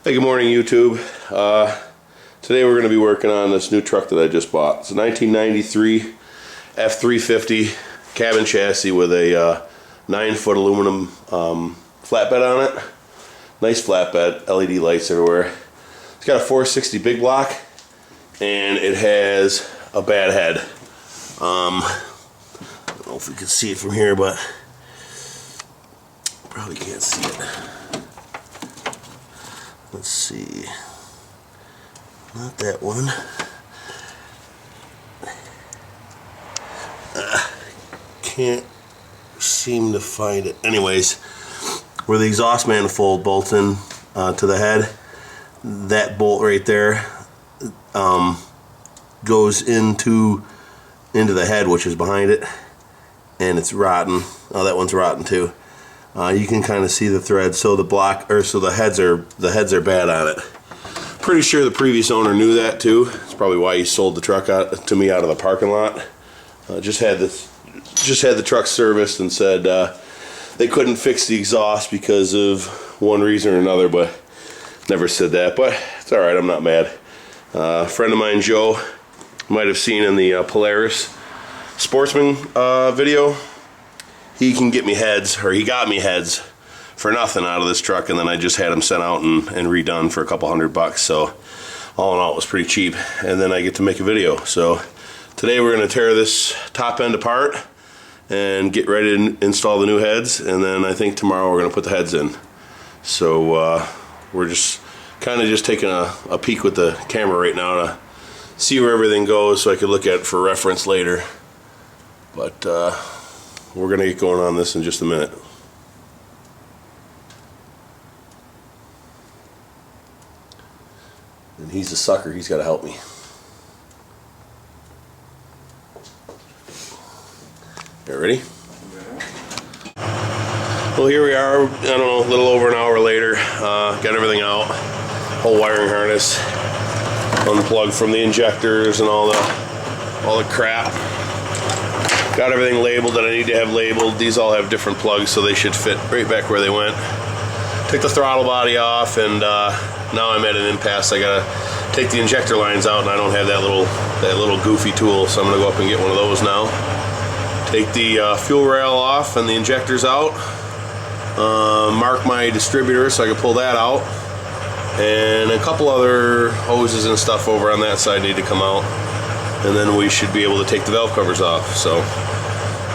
Hey, good morning, YouTube. Today we're going to be working on this new truck that I just bought. It's a 1993 F350 cabin chassis with a 9-foot aluminum flatbed on it. Nice flatbed, LED lights everywhere. It's got a 460 big block, and it has a bad head. I don't know if we can see it from here, but probably can't see it. Let's see. Not that one. Can't seem to find it. Anyways, where the exhaust manifold bolts in to the head, that bolt right there goes into the head, which is behind it, and it's rotten. Oh, that one's rotten too. You can kind of see the thread, so the heads are bad on it. Pretty sure the previous owner knew that too. It's probably why he sold the truck to me out of the parking lot. Just had the truck serviced and said they couldn't fix the exhaust because of one reason or another, but never said that. But it's all right. I'm not mad. A friend of mine, Joe, might have seen in the Polaris Sportsman video. He can get me heads, or he got me heads for nothing out of this truck, and then I just had them sent out and redone for a couple $100. So all in all, it was pretty cheap, and then I get to make a video. So today we're going to tear this top end apart and get ready to install the new heads, and then I think tomorrow we're going to put the heads in. So we're just kind of taking a peek with the camera right now to see where everything goes, so I could look at it for reference later. But we're going to get going on this in just a minute. And he's a sucker. He's got to help me. You ready? Well, here we are, I don't know, a little over an hour later. Got everything out. Whole wiring harness unplugged from the injectors and all the crap. Got everything labeled that I need to have labeled. These all have different plugs, so they should fit right back where they went. Took the throttle body off, and now I'm at an impasse. I gotta take the injector lines out, and I don't have that little goofy tool, so I'm gonna go up and get one of those now. Take the fuel rail off and the injectors out. Mark my distributor so I can pull that out, and a couple other hoses and stuff over on that side need to come out, and then we should be able to take the valve covers off. So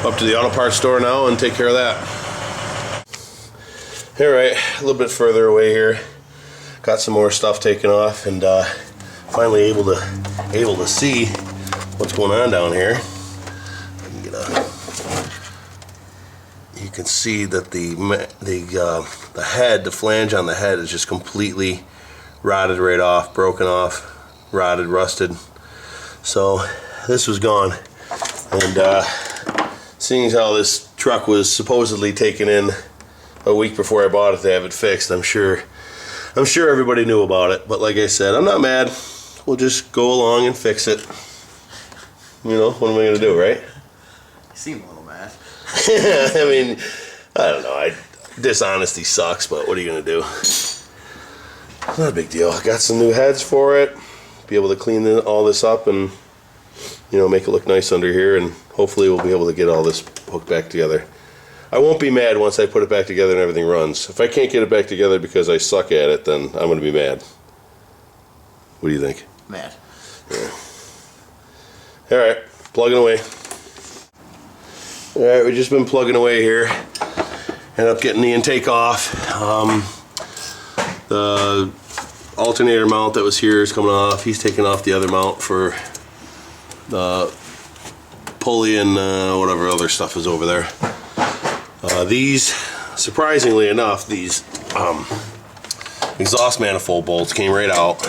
up to the auto parts store now and take care of that. Alright, a little bit further away here, got some more stuff taken off, and finally able to see what's going on down here. You can see that the head, the flange on the head is just completely rotted right off, broken off, rotted, rusted. So this was gone, and seeing as how this truck was supposedly taken in a week before I bought it to have it fixed, I'm sure everybody knew about it. But like I said, I'm not mad. We'll just go along and fix it. You know, what am I gonna do, right? You seem a little mad. I mean, I don't know. Dishonesty sucks, but what are you gonna do? Not a big deal. I got some new heads for it. Be able to clean all this up and, you know, make it look nice under here, and hopefully we'll be able to get all this hooked back together. I won't be mad once I put it back together and everything runs. If I can't get it back together because I suck at it, then I'm going to be mad. What do you think? Mad. Yeah. Alright, plugging away. Alright, we've just been plugging away here. Ended up getting the intake off. The alternator mount that was here is coming off. He's taking off the other mount for the pulley and whatever other stuff is over there. These, surprisingly enough, these exhaust manifold bolts came right out.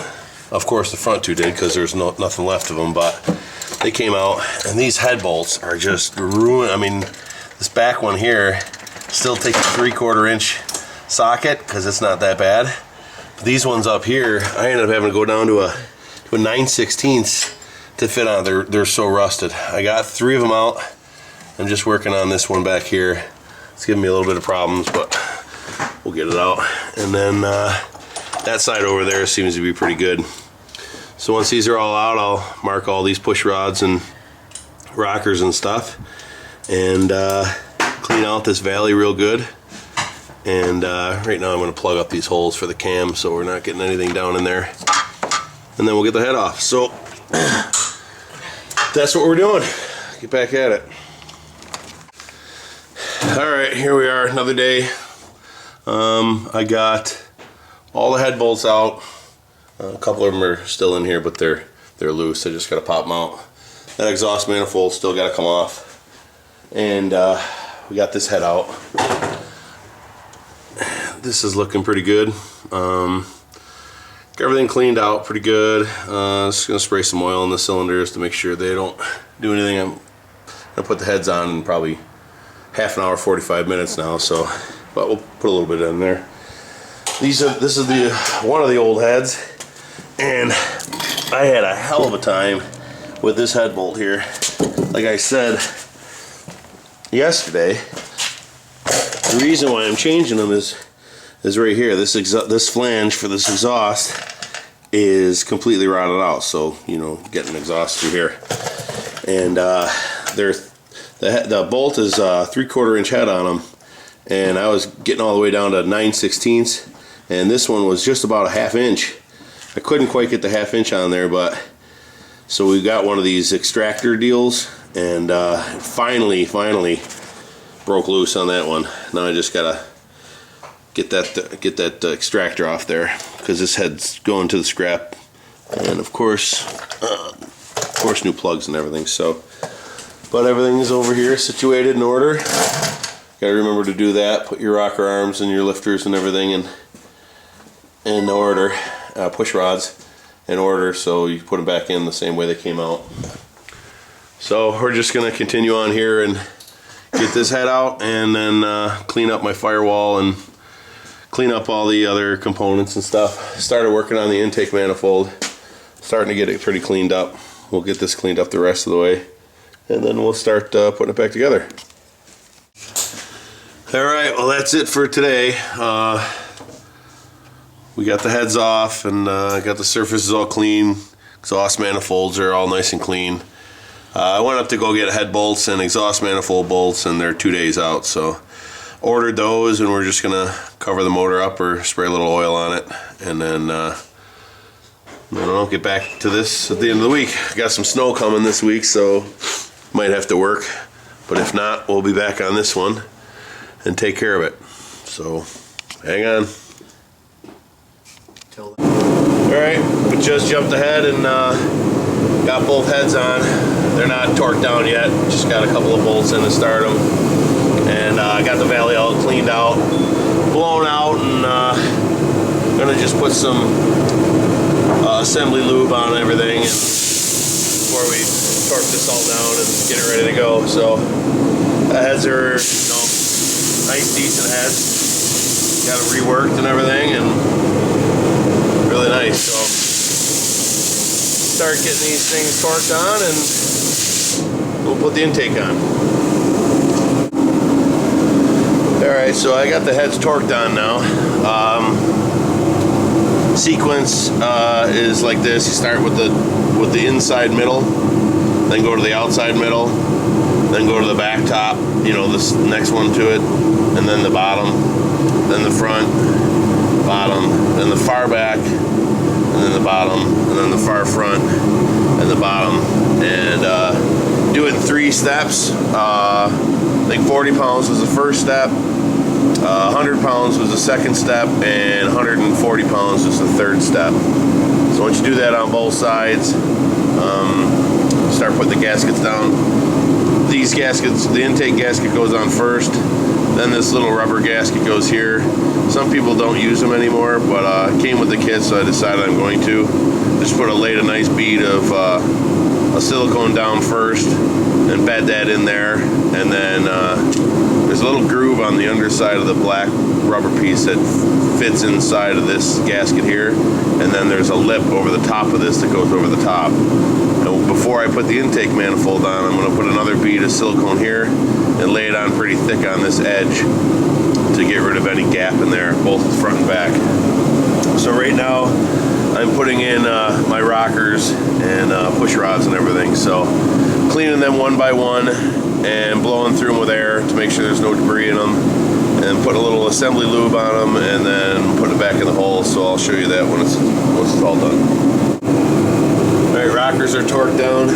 Of course the front two did, because there's nothing left of them, but they came out, and these head bolts are just ruined. I mean, this back one here still takes a 3/4 inch socket because it's not that bad. But these ones up here, I ended up having to go down to a 9/16 to fit on. They're so rusted. I got 3 of them out. I'm just working on this one back here. It's giving me a little bit of problems, but we'll get it out. And then that side over there seems to be pretty good. So once these are all out, I'll mark all these push rods and rockers and stuff, and clean out this valley real good. And right now I'm going to plug up these holes for the cam so we're not getting anything down in there, and then we'll get the head off. So that's what we're doing. Get back at it. Alright, here we are, another day. I got all the head bolts out. A couple of them are still in here, but they're loose. I just got to pop them out. That exhaust manifold still got to come off. And we got this head out. This is looking pretty good. Got everything cleaned out pretty good. Just gonna spray some oil in the cylinders to make sure they don't do anything. I'm gonna put the heads on in probably half an hour, 45 minutes now. So, but we'll put a little bit in there. This is one of the old heads, and I had a hell of a time with this head bolt here. Like I said yesterday, the reason why I'm changing them is right here. This flange for this exhaust is completely rotted out, so you know, getting exhaust through here. And the bolt is 3/4 inch head on them, and I was getting all the way down to 9/16, and this one was just about a 1/2 inch. I couldn't quite get the 1/2 inch on there, but so we got one of these extractor deals, and finally broke loose on that one. Now I just gotta get that extractor off there, because this head's going to the scrap, and of course new plugs and everything. So, but everything is over here situated in order. Gotta remember to do that. Put your rocker arms and your lifters and everything in order. Push rods in order, so you put them back in the same way they came out. So we're just gonna continue on here and get this head out, and then clean up my firewall and clean up all the other components and stuff. Started working on the intake manifold, starting to get it pretty cleaned up. We'll get this cleaned up the rest of the way, and then we'll start putting it back together. Alright, well that's it for today. We got the heads off, and got the surfaces all clean. Exhaust manifolds are all nice and clean. I went up to go get head bolts and exhaust manifold bolts, and they're 2 days out, so ordered those, and we're just gonna cover the motor up or spray a little oil on it, and then I don't know, get back to this at the end of the week. Got some snow coming this week, so might have to work, but if not, we'll be back on this one and take care of it. So hang on. Alright, we just jumped ahead and got both heads on. They're not torqued down yet, just got a couple of bolts in to start them. And I got the valley all cleaned out, blown out, and gonna just put some assembly lube on everything and before we torque this all down and get it ready to go. So the heads are, you know, nice, decent heads. Got them reworked and everything, and really nice. So start getting these things torqued on, and we'll put the intake on. Alright, so I got the heads torqued on now. Sequence is like this. You start with the inside middle, then go to the outside middle, then go to the back top, you know, this next one to it, and then the bottom, then the front, bottom, then the far back, and then the bottom, and then the far front, and the bottom. And do it in 3 steps. I think 40 pounds was the first step, 100 pounds was the second step, and 140 pounds was the third step. So once you do that on both sides, start putting the gaskets down. These gaskets, the intake gasket goes on first, then this little rubber gasket goes here. Some people don't use them anymore, but it came with the kit, so I decided I'm going to. Just laid a nice bead of a silicone down first and bed that in there, and then there's a little groove on the underside of the black rubber piece that fits inside of this gasket here, and then there's a lip over the top of this that goes over the top. And before I put the intake manifold on, I'm going to put another bead of silicone here and lay it on pretty thick on this edge to get rid of any gap in there, both front and back. So right now I'm putting in my rockers and push rods and everything. So cleaning them one by one and blowing through them with air to make sure there's no debris in them, and put a little assembly lube on them, and then put it back in the hole. So I'll show you that once it's all done. Alright, rockers are torqued down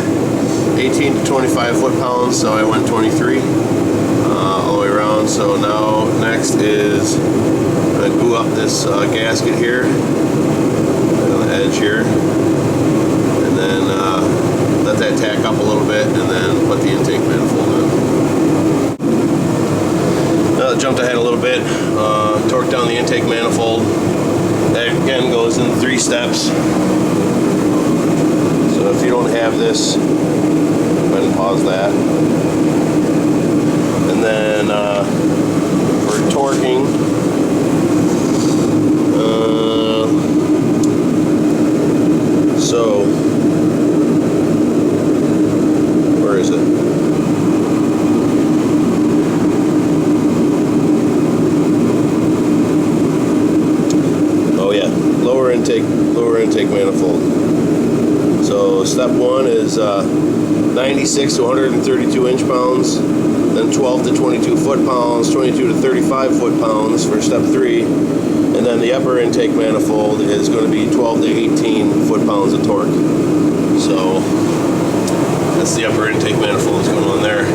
18 to 25 foot-pounds, so I went 23 all the way around. So now next is I'm going to glue up this gasket here on the edge here, and then let that tack up a little bit, and then put the intake manifold in. Now jumped ahead a little bit, torqued down the intake manifold. That again goes in 3 steps. So if you don't have this, go ahead and pause that. And then for torquing, so where is it? Oh yeah, lower intake manifold. So step 1 is 96 to 132 inch-pounds, then 12 to 22 foot-pounds, 22 to 35 foot-pounds for step 3, and then the upper intake manifold is going to be 12 to 18 foot-pounds of torque. So that's the upper intake manifold that's going on there.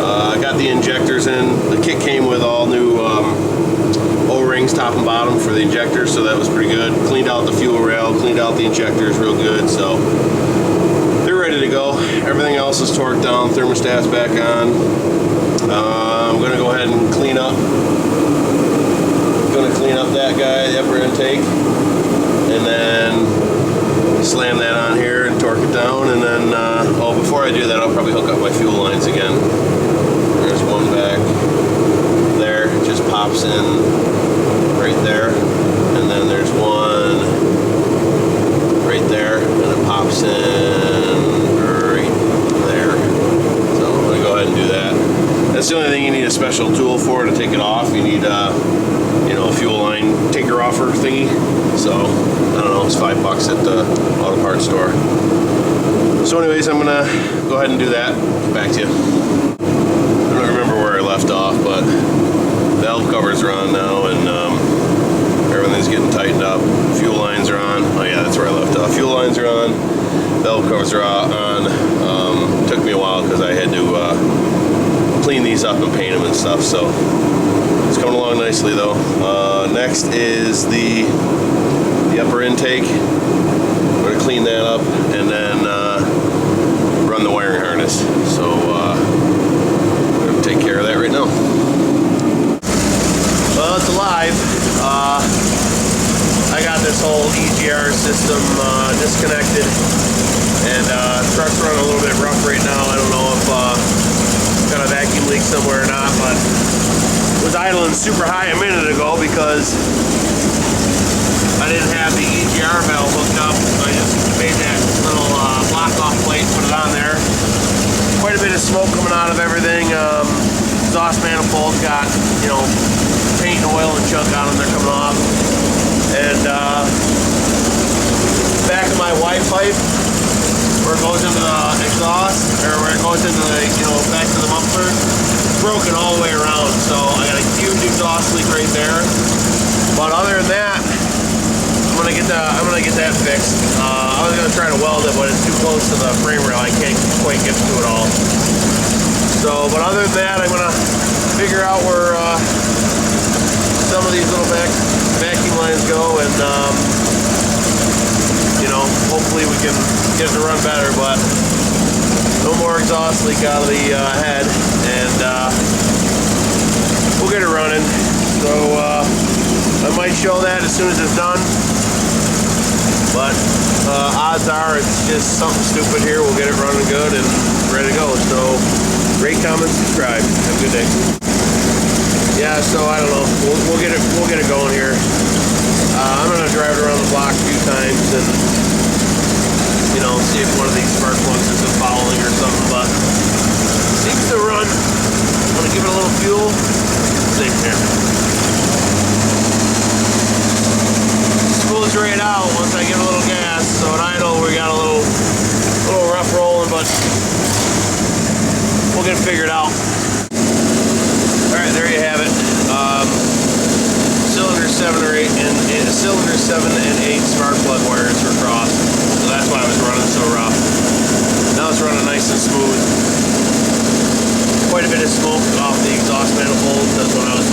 I got the injectors in. The kit came with all new O-rings top and bottom for the injectors, so that was pretty good. Cleaned out the fuel rail, cleaned out the injectors real good, so they're ready to go. Everything else is torqued down, thermostat's back on. I'm going to go ahead and clean up that guy, the upper intake, and then slam that on here and torque it down, and then before I do that, I'll probably hook up my fuel lines again. There's one back there, it just pops in right there, and then there's one right there, and it pops in right there. So I'm going to go ahead and do that. That's the only thing you need a special tool for, to take it off. You need a fuel line taker offer thingy. So I don't know, it's $5 at the auto parts store. So anyways, I'm gonna go ahead and do that. Get back to you. I don't remember where I left off, but valve covers are on now, and everything's getting tightened up. Fuel lines are on. Oh yeah, that's where I left off. Fuel lines are on. Valve covers are on. Took me a while because I had to clean these up and paint them and stuff. So it's coming along nicely though. Next is the upper intake. I'm going to clean that up and then run the wiring harness. So I'm going to take care of that right now. Well, it's alive. I got this whole EGR system disconnected, and truck's running a little bit rough right now. I don't know if got a vacuum leak somewhere or not, but it was idling super high a minute ago because I didn't have the EGR valve hooked up. I just made that little block off plate, put it on there. Quite a bit of smoke coming out of everything. Exhaust manifold's got, paint and oil and junk on them. They're coming off. And back of my Y pipe, where it goes into the exhaust, or where it goes into the, back to the muffler, broken all the way around. So I got a huge exhaust leak right there. But other than that, I'm gonna get that fixed. I was gonna try to weld it, but it's too close to the frame rail. I can't quite get to it all. So, but other than that, I'm gonna figure out where some of these little vacuum lines go, and hopefully we can get it to run better. But no more exhaust leak out of the head, and we'll get it running. So I might show that as soon as it's done, but odds are it's just something stupid here. We'll get it running good and ready to go. So rate, comment, subscribe. Have a good day. Yeah, so I don't know. We'll get it going here. I'm gonna drive it around the block a few times and see if one of these spark plugs isn't following or something. But it seems to run. I'm gonna give it a little fuel. Safe here. it out once I give it a little gas. So at idle, we got a little rough rolling, but we'll get it figured out. All right, there you have it. Cylinder 7 or 8 and cylinder 7 and 8 spark plug wires were crossed, so that's why it was running so rough. Now it's running nice and smooth. Quite a bit of smoke off the exhaust manifold because when I was